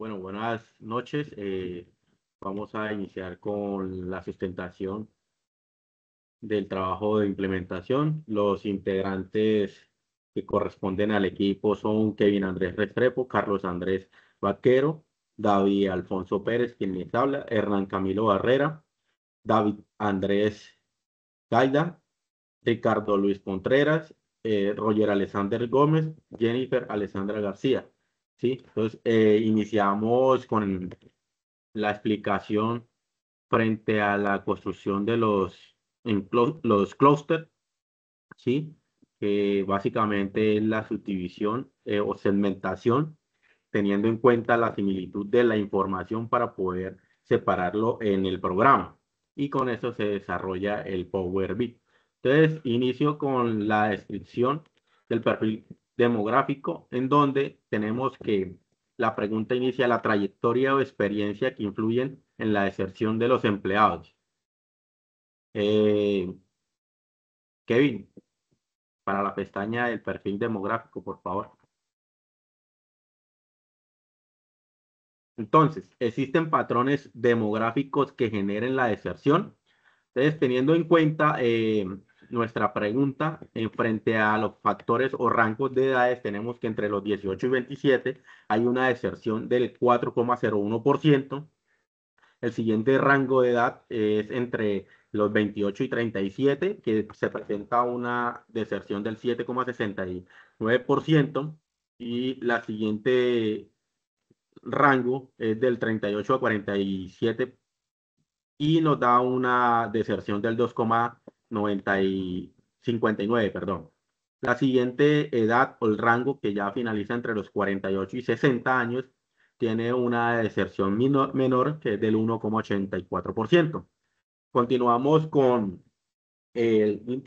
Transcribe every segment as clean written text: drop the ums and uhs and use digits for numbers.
Bueno, buenas noches. Vamos a iniciar con la sustentación del trabajo de implementación. Los integrantes que corresponden al equipo son Kevin Andrés Restrepo, Carlos Andrés Vaquero, David Alfonso Pérez, quien les habla, Hernán Camilo Barrera, David Andrés Gaida, Ricardo Luis Contreras, Roger Alexander Gómez, Jennifer Alexandra García. ¿Sí? Entonces, iniciamos con la explicación frente a la construcción de los clústeres, ¿sí? Que básicamente es la subdivisión o segmentación, teniendo en cuenta la similitud de la información para poder separarlo en el programa. Y con eso se desarrolla el Power BI. Entonces, inicio con la descripción del perfil demográfico, en donde tenemos que la pregunta inicia la trayectoria o experiencia que influyen en la deserción de los empleados. Eh, Kevin, para la pestaña del perfil demográfico, por favor. Entonces, existen patrones demográficos que generen la deserción. Entonces, teniendo en cuenta nuestra pregunta en frente a los factores o rangos de edades, tenemos que entre los 18 y 27 hay una deserción del 4,01%. El siguiente rango de edad es entre los 28 y 37, que se presenta una deserción del 7,69%. Y la siguiente rango es del 38 a 47 y nos da una deserción del 2,59, perdón. La siguiente edad o el rango que ya finaliza entre los 48 y 60 años tiene una deserción menor que es del 1,84%. Continuamos con el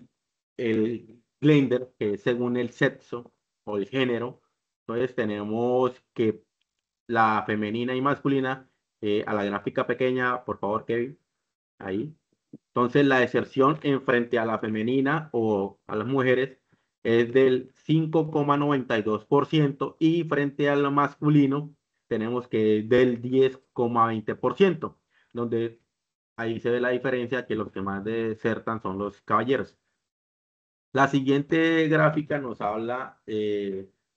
Glender, que es según el sexo o el género. Entonces tenemos que la femenina y masculina, a la gráfica pequeña, por favor, Kevin, ahí. Entonces, la deserción en frente a la femenina o a las mujeres es del 5,92% y frente al masculino tenemos que es del 10,20%, donde ahí se ve la diferencia que los que más desertan son los caballeros. La siguiente gráfica nos habla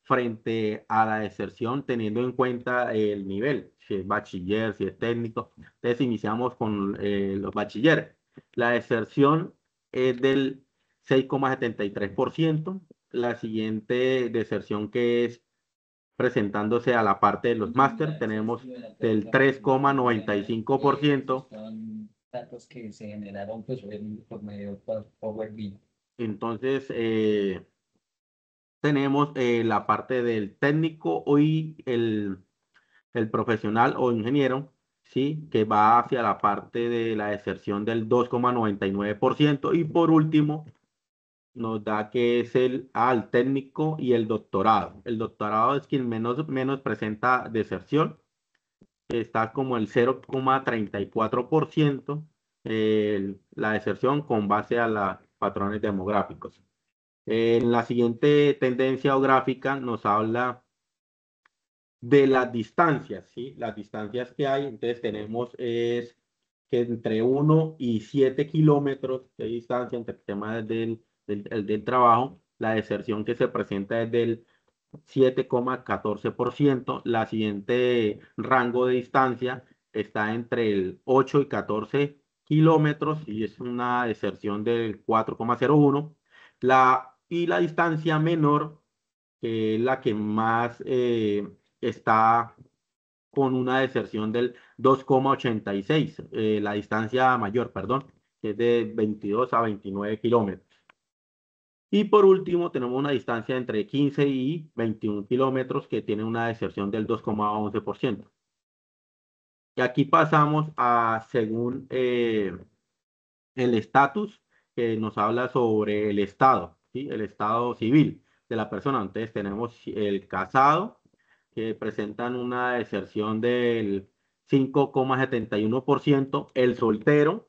frente a la deserción teniendo en cuenta el nivel, si es bachiller, si es técnico. Entonces iniciamos con los bachilleres. La deserción es del 6,73%. La siguiente deserción que es presentándose a la parte de los máster tenemos del 3,95%. Datos que se generaron pues, por medio de Power BI. Entonces, tenemos la parte del técnico y el profesional o ingeniero, ¿sí? Que va hacia la parte de la deserción del 2,99%. Y por último, nos da que es el técnico y el doctorado. El doctorado es quien menos presenta deserción. Está como el 0,34% la deserción con base a los patrones demográficos. En la siguiente tendencia o gráfica nos habla de las distancias, ¿sí? Las distancias que hay, entonces tenemos es que entre 1 y 7 kilómetros de distancia entre el tema del trabajo, la deserción que se presenta es del 7,14%. La siguiente rango de distancia está entre el 8 y 14 kilómetros y es una deserción del 4,01. Y la distancia menor, que es la que más está con una deserción del 2,86, la distancia mayor, perdón, que es de 22 a 29 kilómetros. Y por último, tenemos una distancia entre 15 y 21 kilómetros que tiene una deserción del 2,11%. Y aquí pasamos a, según el estatus, que nos habla sobre el estado, ¿sí? El estado civil de la persona. Entonces tenemos el casado, que presentan una deserción del 5,71%, el soltero,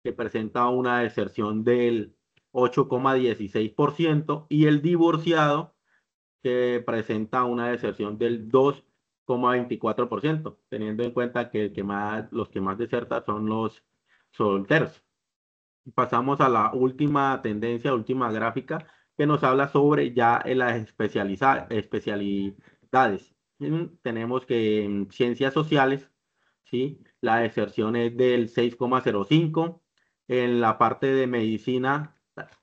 que presenta una deserción del 8,16%, y el divorciado, que presenta una deserción del 2,24%, teniendo en cuenta que los que más desertan son los solteros. Pasamos a la última tendencia, última gráfica, que nos habla sobre ya en las especialidades. Tenemos que en ciencias sociales, ¿sí? La deserción es del 6,05. En la parte de medicina,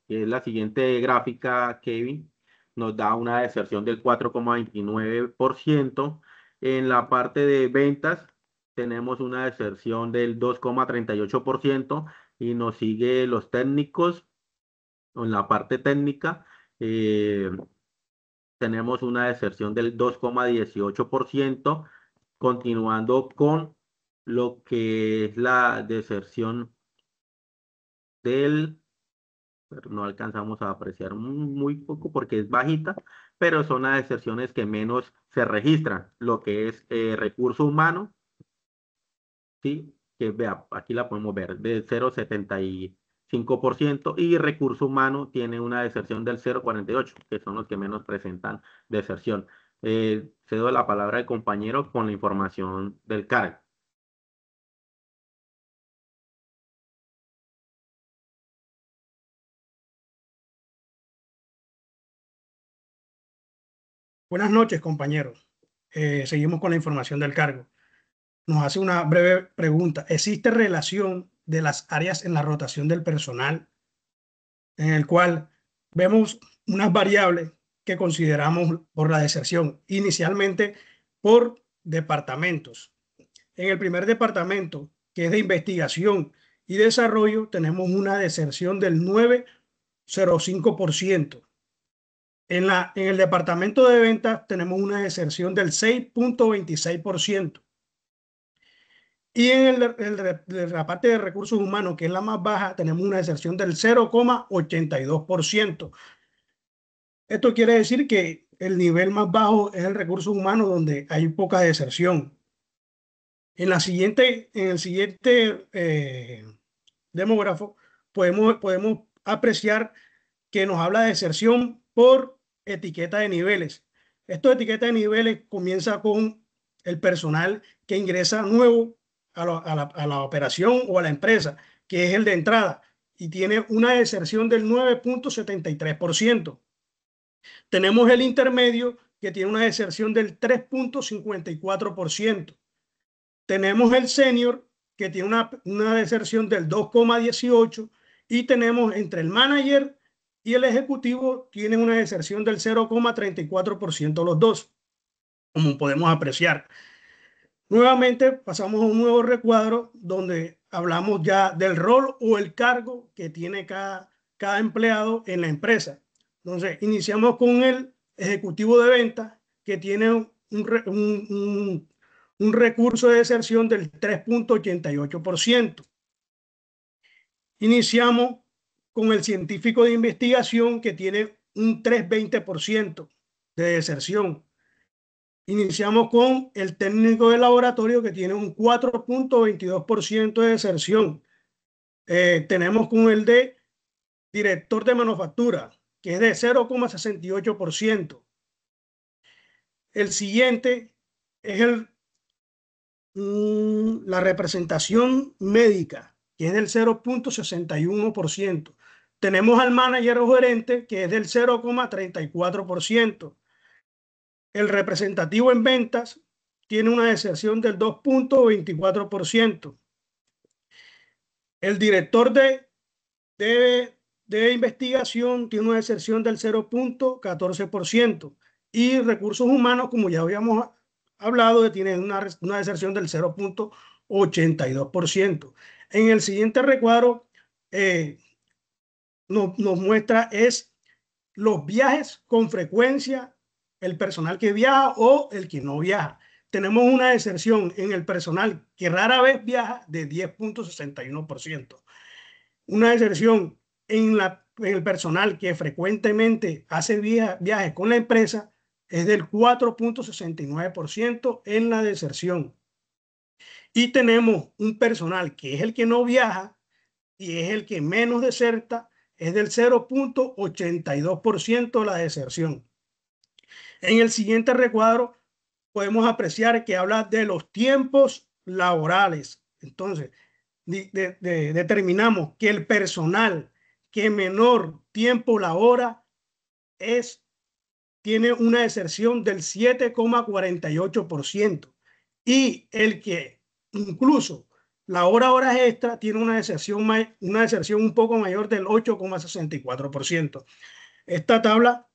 que es la siguiente gráfica, Kevin, nos da una deserción del 4,29%. En la parte de ventas, tenemos una deserción del 2,38% y nos sigue los técnicos. En la parte técnica, eh, tenemos una deserción del 2,18%, continuando con lo que es la deserción del, pero no alcanzamos a apreciar muy poco porque es bajita, pero son las deserciones que menos se registran, lo que es recurso humano, ¿sí? Que vea, aquí la podemos ver, de 0,75% y recurso humano tiene una deserción del 0,48, que son los que menos presentan deserción. Cedo la palabra al compañero con la información del cargo. Buenas noches, compañeros. Seguimos con la información del cargo. Nos hace una breve pregunta. ¿Existe relación de las áreas en la rotación del personal, en el cual vemos unas variables que consideramos por la deserción, inicialmente por departamentos? En el primer departamento, que es de investigación y desarrollo, tenemos una deserción del 9,05%. En el departamento de ventas tenemos una deserción del 6,26%. Y en la parte de recursos humanos, que es la más baja, tenemos una deserción del 0,82%. Esto quiere decir que el nivel más bajo es el recursos humanos, donde hay poca deserción. En el siguiente demógrafo podemos apreciar que nos habla de deserción por etiqueta de niveles. Esta etiqueta de niveles comienza con el personal que ingresa nuevo a la operación o a la empresa, que es el de entrada, y tiene una deserción del 9,73%. Tenemos el intermedio, que tiene una deserción del 3,54%. Tenemos el senior, que tiene una deserción del 2,18%, y tenemos entre el manager y el ejecutivo, tienen una deserción del 0,34% los dos, como podemos apreciar. Nuevamente pasamos a un nuevo recuadro donde hablamos ya del rol o el cargo que tiene cada empleado en la empresa. Entonces, iniciamos con el ejecutivo de ventas, que tiene un recurso de deserción del 3,88%. Iniciamos con el científico de investigación, que tiene un 3,20% de deserción. Iniciamos con el técnico de laboratorio, que tiene un 4,22% de deserción. Tenemos con el de director de manufactura, que es de 0,68%. El siguiente es la representación médica, que es del 0,61%. Tenemos al manager o gerente, que es del 0,34%. El representativo en ventas tiene una deserción del 2,24%. El director de investigación tiene una deserción del 0,14%. Y recursos humanos, como ya habíamos hablado, tiene una deserción del 0,82%. En el siguiente recuadro nos muestra los viajes con frecuencia, el personal que viaja o el que no viaja. Tenemos una deserción en el personal que rara vez viaja de 10,61%. Una deserción en el personal que frecuentemente hace viajes con la empresa es del 4,69% en la deserción. Y tenemos un personal que es el que no viaja y es el que menos deserta, es del 0,82% la deserción. En el siguiente recuadro podemos apreciar que habla de los tiempos laborales. Entonces, determinamos que el personal que menor tiempo labora tiene una deserción del 7,48%, y el que incluso labora horas extra tiene una deserción un poco mayor del 8,64%. Esta tabla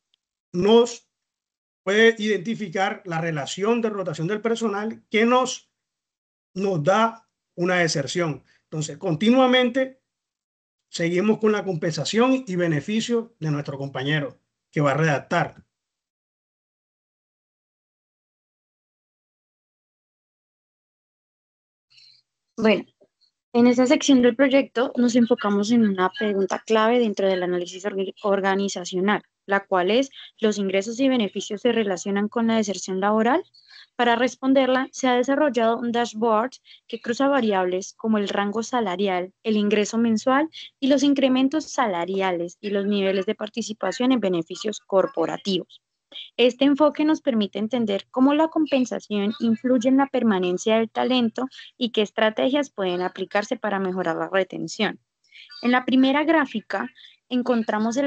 nos puede identificar la relación de rotación del personal que nos da una deserción. Entonces, continuamente seguimos con la compensación y beneficio de nuestro compañero que va a redactar. Bueno, en esta sección del proyecto nos enfocamos en una pregunta clave dentro del análisis organizacional, la cual es: ¿los ingresos y beneficios se relacionan con la deserción laboral? Para responderla, se ha desarrollado un dashboard que cruza variables como el rango salarial, el ingreso mensual y los incrementos salariales y los niveles de participación en beneficios corporativos. Este enfoque nos permite entender cómo la compensación influye en la permanencia del talento y qué estrategias pueden aplicarse para mejorar la retención. En la primera gráfica encontramos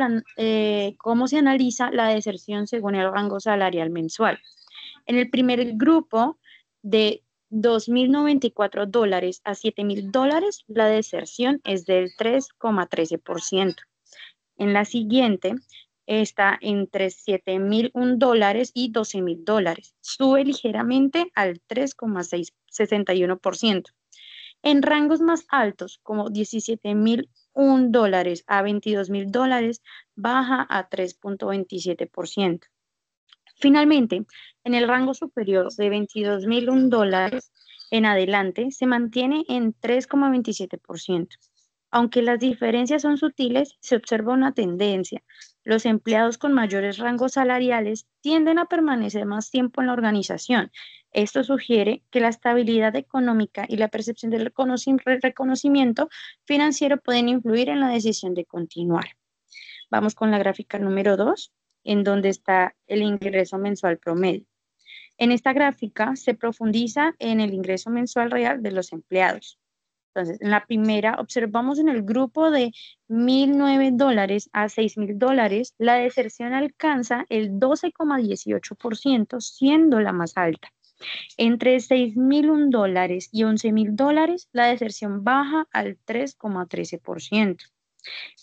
cómo se analiza la deserción según el rango salarial mensual. En el primer grupo, de $2.094 a $7.000, la deserción es del 3,13%. En la siguiente está entre $7.001 y $12.000. Sube ligeramente al 3,61%. En rangos más altos, como $17.001 a $22.000, baja a 3,27%. Finalmente, en el rango superior de $22.001 en adelante, se mantiene en 3,27%. Aunque las diferencias son sutiles, se observa una tendencia. Los empleados con mayores rangos salariales tienden a permanecer más tiempo en la organización. Esto sugiere que la estabilidad económica y la percepción del reconocimiento financiero pueden influir en la decisión de continuar. Vamos con la gráfica número 2, en donde está el ingreso mensual promedio. En esta gráfica se profundiza en el ingreso mensual real de los empleados. Entonces, en la primera observamos en el grupo de $1.009 a $6.000, la deserción alcanza el 12,18%, siendo la más alta. Entre $6.001 y $11.000, la deserción baja al 3,13%.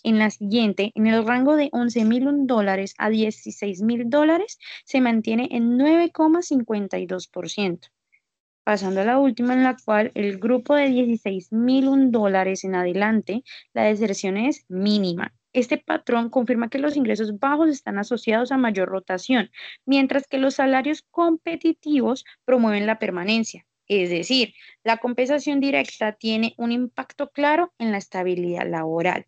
En la siguiente, en el rango de $11.001 a $16.000, se mantiene en 9,52%. Pasando a la última, en la cual el grupo de $16.001 en adelante, la deserción es mínima. Este patrón confirma que los ingresos bajos están asociados a mayor rotación, mientras que los salarios competitivos promueven la permanencia. Es decir, la compensación directa tiene un impacto claro en la estabilidad laboral.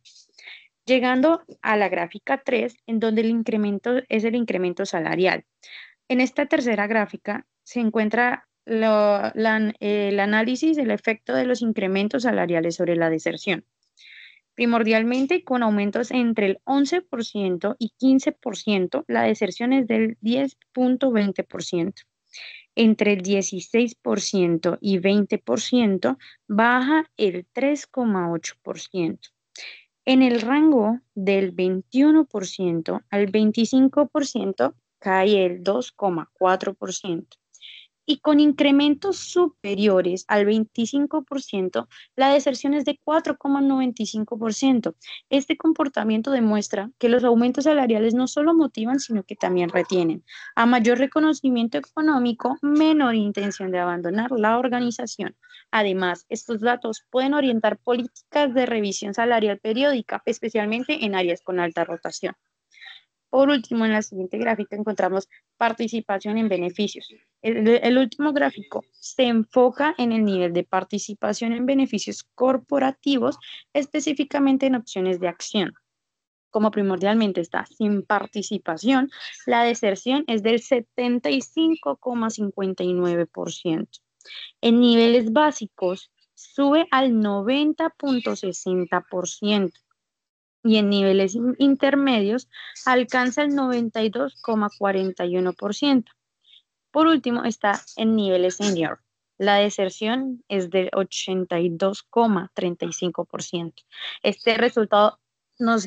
Llegando a la gráfica 3, en donde el incremento es el incremento salarial. En esta tercera gráfica se encuentra el análisis del efecto de los incrementos salariales sobre la deserción. Primordialmente, con aumentos entre el 11% y 15%, la deserción es del 10,20%. Entre el 16% y 20%, baja el 3,8%. En el rango del 21% al 25%, cae el 2,4%. Y con incrementos superiores al 25%, la deserción es de 4,95%. Este comportamiento demuestra que los aumentos salariales no solo motivan, sino que también retienen. A mayor reconocimiento económico, menor intención de abandonar la organización. Además, estos datos pueden orientar políticas de revisión salarial periódica, especialmente en áreas con alta rotación. Por último, en la siguiente gráfica encontramos participación en beneficios. El último gráfico se enfoca en el nivel de participación en beneficios corporativos, específicamente en opciones de acción. Como primordialmente está sin participación, la deserción es del 75,59%. En niveles básicos sube al 90,60%. Y en niveles intermedios alcanza el 92,41%. Por último, está el nivel senior. La deserción es del 82,35%. Este resultado nos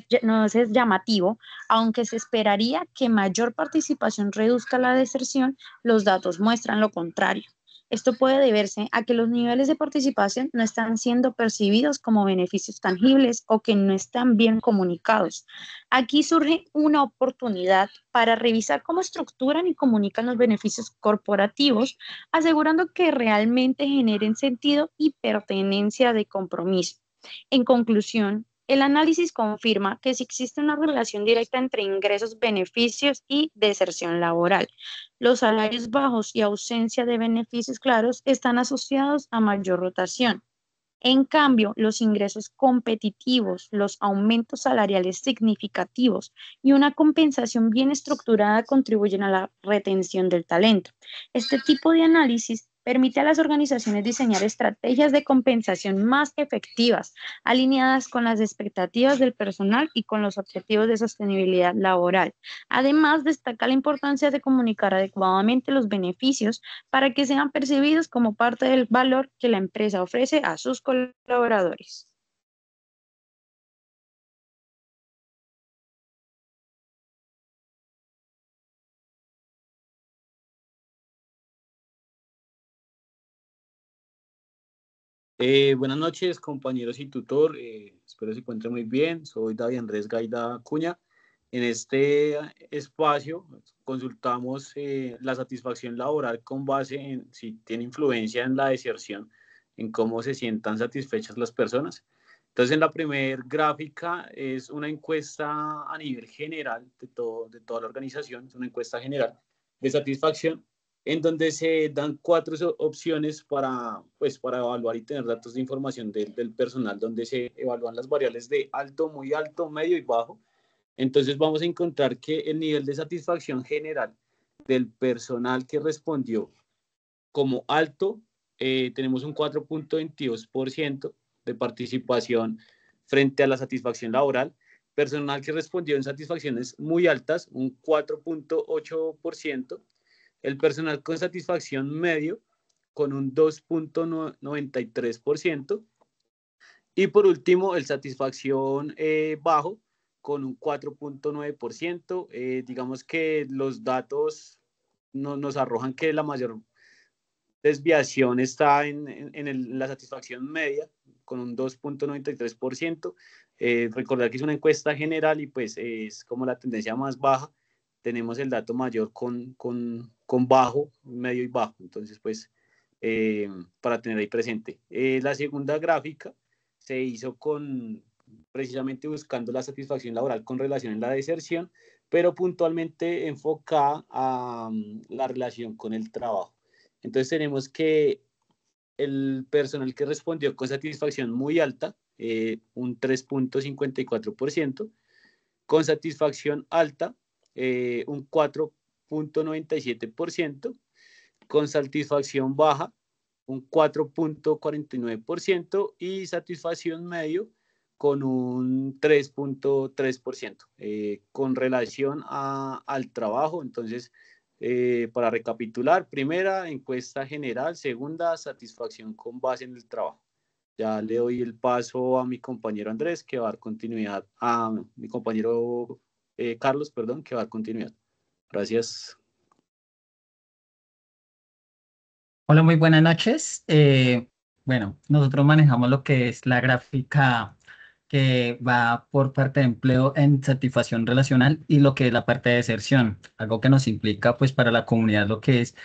es llamativo, aunque se esperaría que mayor participación reduzca la deserción, los datos muestran lo contrario. Esto puede deberse a que los niveles de participación no están siendo percibidos como beneficios tangibles o que no están bien comunicados. Aquí surge una oportunidad para revisar cómo estructuran y comunican los beneficios corporativos, asegurando que realmente generen sentido y pertenencia de compromiso. En conclusión, el análisis confirma que si existe una relación directa entre ingresos, beneficios y deserción laboral. Los salarios bajos y ausencia de beneficios claros están asociados a mayor rotación. En cambio, los ingresos competitivos, los aumentos salariales significativos y una compensación bien estructurada contribuyen a la retención del talento. Este tipo de análisis permite a las organizaciones diseñar estrategias de compensación más efectivas, alineadas con las expectativas del personal y con los objetivos de sostenibilidad laboral. Además, destaca la importancia de comunicar adecuadamente los beneficios para que sean percibidos como parte del valor que la empresa ofrece a sus colaboradores. Buenas noches, compañeros y tutor. Espero se encuentren muy bien. Soy David Andrés Gaida Acuña. En este espacio consultamos la satisfacción laboral con base en si tiene influencia en la deserción, en cómo se sientan satisfechas las personas. Entonces, en la primera gráfica es una encuesta a nivel general de toda la organización, es una encuesta general de satisfacción, en donde se dan 4 opciones para evaluar y tener datos de información del personal, donde se evalúan las variables de alto, muy alto, medio y bajo. Entonces vamos a encontrar que el nivel de satisfacción general del personal que respondió como alto, tenemos un 4,22% de participación frente a la satisfacción laboral. Personal que respondió en satisfacciones muy altas, un 4,8%. El personal con satisfacción medio, con un 2,93%. Y por último, el satisfacción bajo, con un 4,9%. Digamos que los datos nos arrojan que la mayor desviación está en la satisfacción media, con un 2,93%. Recordar que es una encuesta general y pues es como la tendencia más baja. Tenemos el dato mayor con bajo, medio y bajo. Entonces, pues, para tener ahí presente. La segunda gráfica se hizo precisamente buscando la satisfacción laboral con relación a la deserción, pero puntualmente enfocada a la relación con el trabajo. Entonces tenemos que el personal que respondió con satisfacción muy alta, un 3,54%, con satisfacción alta, un 4,97%, con satisfacción baja, un 4,49% y satisfacción medio con un 3,3%. Con relación al trabajo, entonces, para recapitular, primera, encuesta general; segunda, satisfacción con base en el trabajo. Ya le doy el paso a mi compañero Andrés, que va a dar continuidad, a mi compañero Carlos, perdón, que va a dar continuidad. Gracias. Hola, muy buenas noches. Bueno, nosotros manejamos lo que es la gráfica que va por parte de empleo en satisfacción relacional y lo que es la parte de deserción, algo que nos implica pues para la comunidad lo que es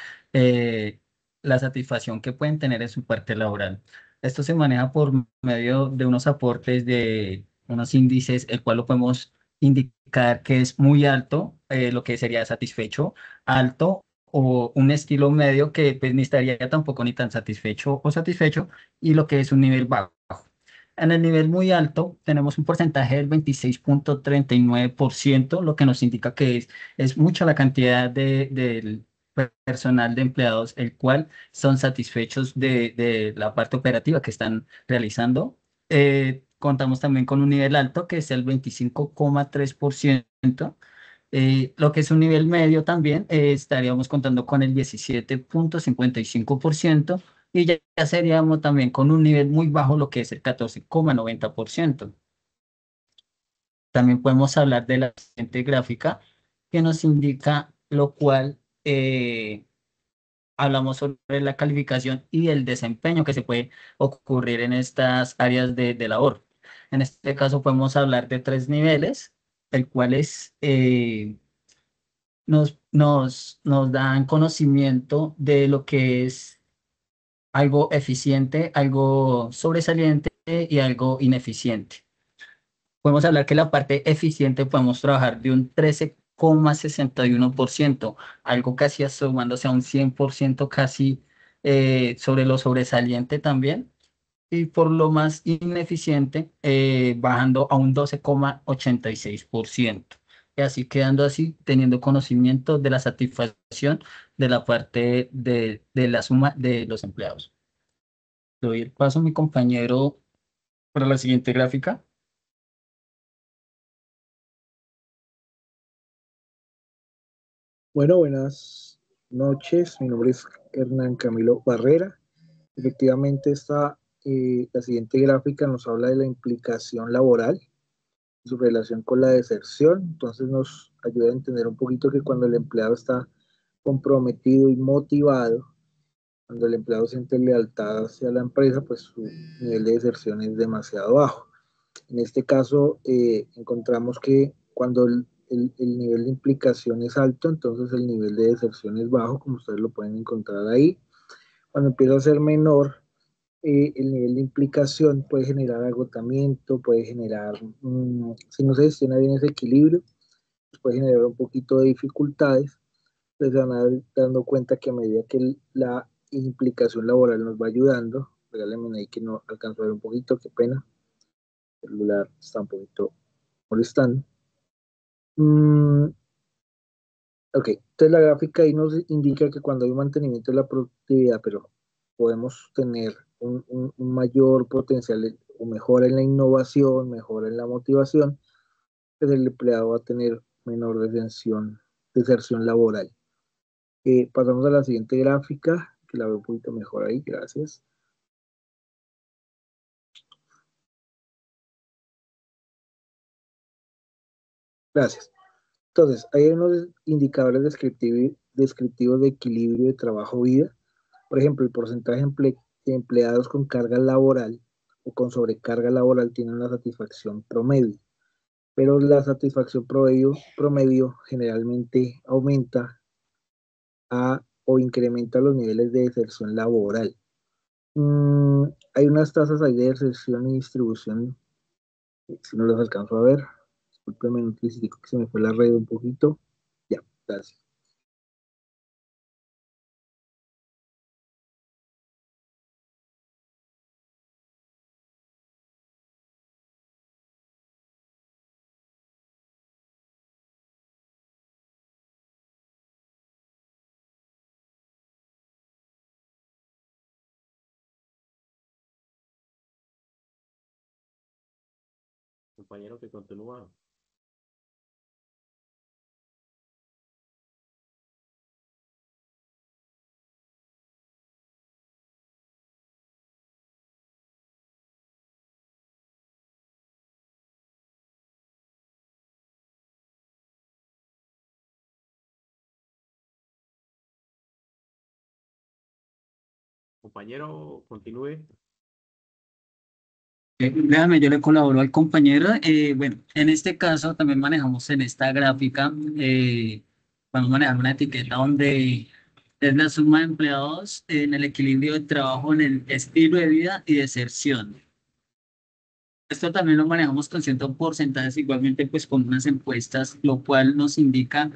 la satisfacción que pueden tener en su parte laboral. Esto se maneja por medio de unos aportes de unos índices, el cual lo podemos indicar que es muy alto, lo que sería satisfecho, alto, o un estilo medio que pues ni estaría tampoco ni tan satisfecho o satisfecho, y lo que es un nivel bajo. En el nivel muy alto tenemos un porcentaje del 26,39%, lo que nos indica que es mucha la cantidad del personal de empleados, el cual son satisfechos de la parte operativa que están realizando. Contamos también con un nivel alto que es el 25,3%, Lo que es un nivel medio también, estaríamos contando con el 17.55% y ya seríamos también con un nivel muy bajo, lo que es el 14,90%. También podemos hablar de la siguiente gráfica que nos indica lo cual hablamos sobre la calificación y el desempeño que se puede ocurrir en estas áreas de labor. En este caso podemos hablar de 3 niveles, el cual es, nos dan conocimiento de lo que es algo eficiente, algo sobresaliente y algo ineficiente. Podemos hablar que la parte eficiente podemos trabajar de un 13,61%, algo casi asomándose a un 100% casi, sobre lo sobresaliente también, y por lo más ineficiente, bajando a un 12,86%. Y así quedando así, teniendo conocimiento de la satisfacción de la parte de la suma de los empleados. Doy el paso a mi compañero para la siguiente gráfica. Bueno, buenas noches. Mi nombre es Hernán Camilo Barrera. Efectivamente, la siguiente gráfica nos habla de la implicación laboral, su relación con la deserción. Entonces nos ayuda a entender un poquito que cuando el empleado está comprometido y motivado, cuando el empleado siente lealtad hacia la empresa, pues su nivel de deserción es demasiado bajo. En este caso, encontramos que cuando el nivel de implicación es alto, entonces el nivel de deserción es bajo, como ustedes lo pueden encontrar ahí. Cuando empieza a ser menor, el nivel de implicación puede generar agotamiento, puede generar, si no se gestiona bien ese equilibrio, pues puede generar un poquito de dificultades. Entonces se van a dar dando cuenta que a medida que la implicación laboral nos va ayudando, regálenme ahí que no alcanzo a ver un poquito, qué pena, el celular está un poquito molestando. Ok, entonces la gráfica ahí nos indica que cuando hay un mantenimiento de la productividad, pero podemos tener un mayor potencial o mejora en la innovación, mejora en la motivación, pues el empleado va a tener menor deserción laboral. Pasamos a la siguiente gráfica, que la veo un poquito mejor ahí, gracias. Gracias. Entonces, hay unos indicadores descriptivos de equilibrio de trabajo-vida. Por ejemplo, el porcentaje de empleados con carga laboral o con sobrecarga laboral tiene una satisfacción promedio, pero la satisfacción promedio generalmente aumenta o incrementa los niveles de deserción laboral. Hay unas tasas ahí de deserción y distribución, si no los alcanzo a ver. Discúlpeme, no sé si se me fue la red un poquito. Ya, gracias. Compañero que continúa. Compañero, continúe. Déjame, yo le colaboro al compañero. Bueno, en este caso también manejamos en esta gráfica, vamos a manejar una etiqueta donde es la suma de empleados en el equilibrio de trabajo, en el estilo de vida y deserción. Esto también lo manejamos con ciertos porcentajes, igualmente pues con unas encuestas, lo cual nos indica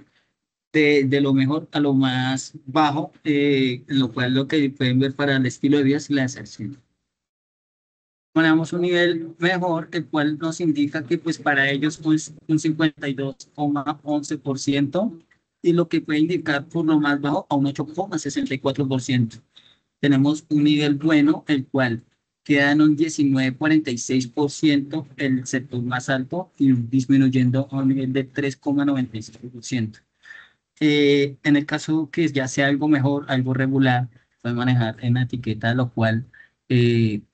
de lo mejor a lo más bajo, lo cual lo que pueden ver para el estilo de vida es la deserción. Manejamos un nivel mejor, el cual nos indica que pues para ellos pues un 52,11% y lo que puede indicar por lo más bajo a un 8,64%. Tenemos un nivel bueno, el cual queda en un 19,46%, el sector más alto, y disminuyendo a un nivel de 3,95%. En el caso que ya sea algo mejor, algo regular, puede manejar en la etiqueta, lo cual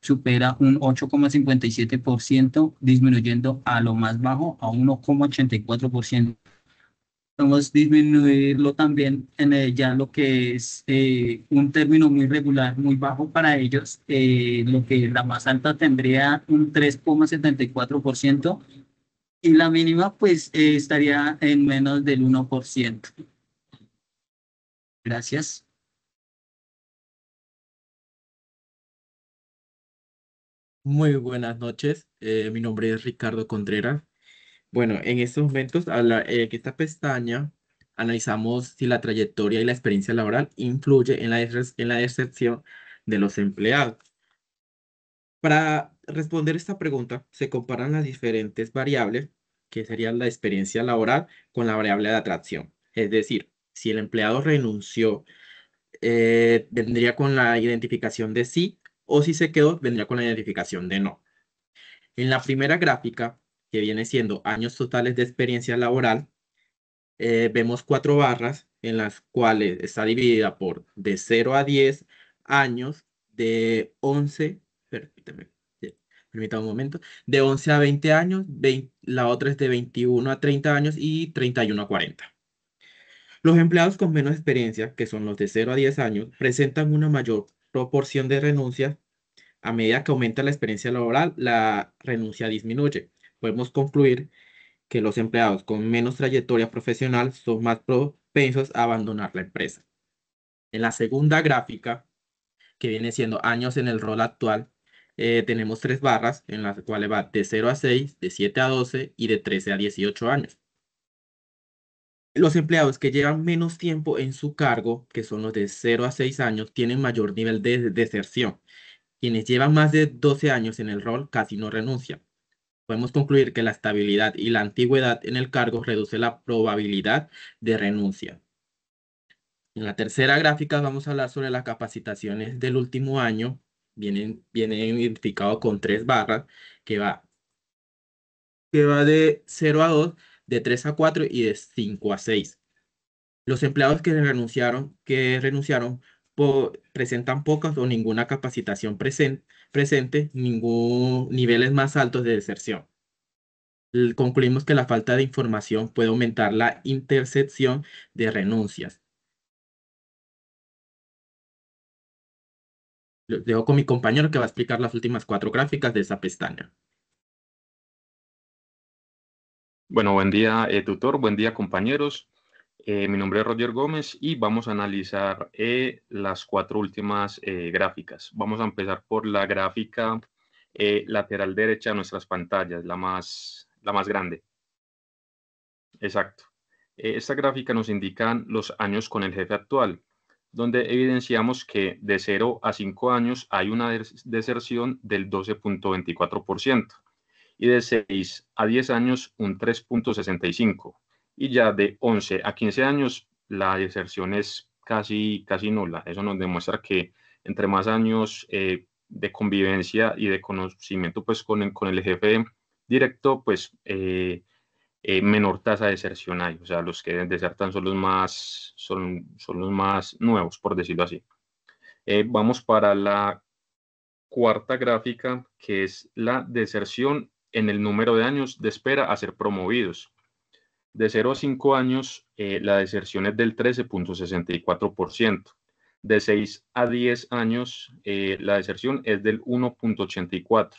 supera un 8,57%, disminuyendo a lo más bajo a 1,84%. Podemos disminuirlo también en ya lo que es un término muy regular, muy bajo para ellos. Lo que la más alta tendría un 3,74% y la mínima pues estaría en menos del 1%. Gracias. Muy buenas noches, mi nombre es Ricardo Contreras. Bueno, en estos momentos, en esta pestaña, analizamos si la trayectoria y la experiencia laboral influye en en la deserción de los empleados. Para responder esta pregunta, se comparan las diferentes variables, que serían la experiencia laboral, con la variable de atracción. Es decir, si el empleado renunció, vendría con la identificación de sí, o si se quedó, vendría con la identificación de no. En la primera gráfica, que viene siendo años totales de experiencia laboral, vemos 4 barras en las cuales está dividida por de 0 a 10 años, de 11, permítame un momento, de 11 a 20 años, la otra es de 21 a 30 años y 31 a 40. Los empleados con menos experiencia, que son los de 0 a 10 años, presentan una mayor proporción de renuncias. A medida que aumenta la experiencia laboral, la renuncia disminuye. Podemos concluir que los empleados con menos trayectoria profesional son más propensos a abandonar la empresa. En la segunda gráfica, que viene siendo años en el rol actual, tenemos 3 barras en las cuales va de 0 a 6, de 7 a 12 y de 13 a 18 años. Los empleados que llevan menos tiempo en su cargo, que son los de 0 a 6 años, tienen mayor nivel de deserción. Quienes llevan más de 12 años en el rol casi no renuncian. Podemos concluir que la estabilidad y la antigüedad en el cargo reduce la probabilidad de renuncia. En la tercera gráfica vamos a hablar sobre las capacitaciones del último año. Viene identificado con 3 barras que va de 0 a 2, de 3 a 4 y de 5 a 6. Los empleados que renunciaron presentan pocas o ninguna capacitación presente, ningún niveles más altos de deserción. Concluimos que la falta de información puede aumentar la intercepción de renuncias. Lo dejo con mi compañero que va a explicar las últimas 4 gráficas de esa pestaña. Bueno, buen día, tutor, buen día, compañeros. Mi nombre es Roger Gómez y vamos a analizar las 4 últimas gráficas. Vamos a empezar por la gráfica lateral derecha de nuestras pantallas, la más grande. Exacto. Esta gráfica nos indica los años con el jefe actual, donde evidenciamos que de 0 a 5 años hay una deserción del 12,24%. Y de 6 a 10 años un 3,65%. Y ya de 11 a 15 años la deserción es casi nula. Eso nos demuestra que entre más años de convivencia y de conocimiento pues, con el jefe directo, pues menor tasa de deserción hay. O sea, los que desertan son los más nuevos, por decirlo así. Vamos para la cuarta gráfica, que es la deserción en el número de años de espera a ser promovidos. De 0 a 5 años, la deserción es del 13,64%. De 6 a 10 años, la deserción es del 1,84%.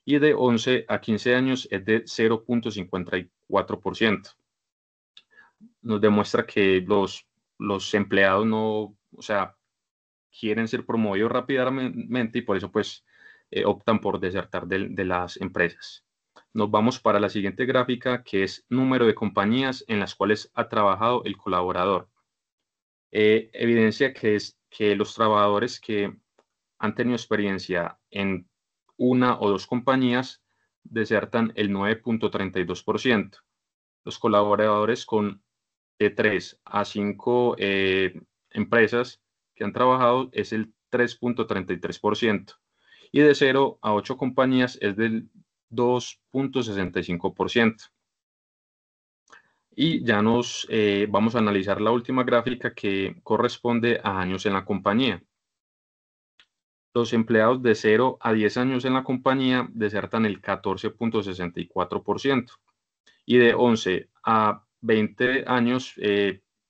Y de 11 a 15 años es de 0,54%. Nos demuestra que los empleados no, o sea, quieren ser promovidos rápidamente y por eso pues optan por desertar de las empresas. Nos vamos para la siguiente gráfica, que es número de compañías en las cuales ha trabajado el colaborador. Evidencia que los trabajadores que han tenido experiencia en 1 o 2 compañías desertan el 9,32%. Los colaboradores con de 3 a 5 empresas que han trabajado es el 3,33%. y de 0 a 8 compañías es del 2.65%. Y ya nos vamos a analizar la última gráfica que corresponde a años en la compañía. Los empleados de 0 a 10 años en la compañía desertan el 14.64% y de 11 a 20 años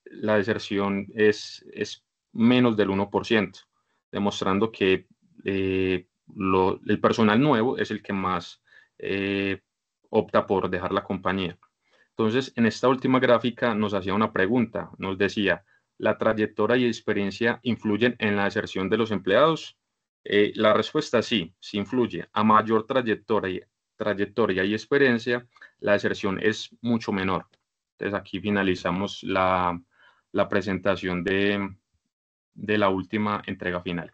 la deserción es menos del 1%, demostrando que el personal nuevo es el que más opta por dejar la compañía. Entonces, en esta última gráfica nos hacía una pregunta, nos decía, ¿la trayectoria y experiencia influyen en la deserción de los empleados? La respuesta es sí, sí influye. A mayor trayectoria y experiencia, la deserción es mucho menor. Entonces, aquí finalizamos la presentación de la última entrega final.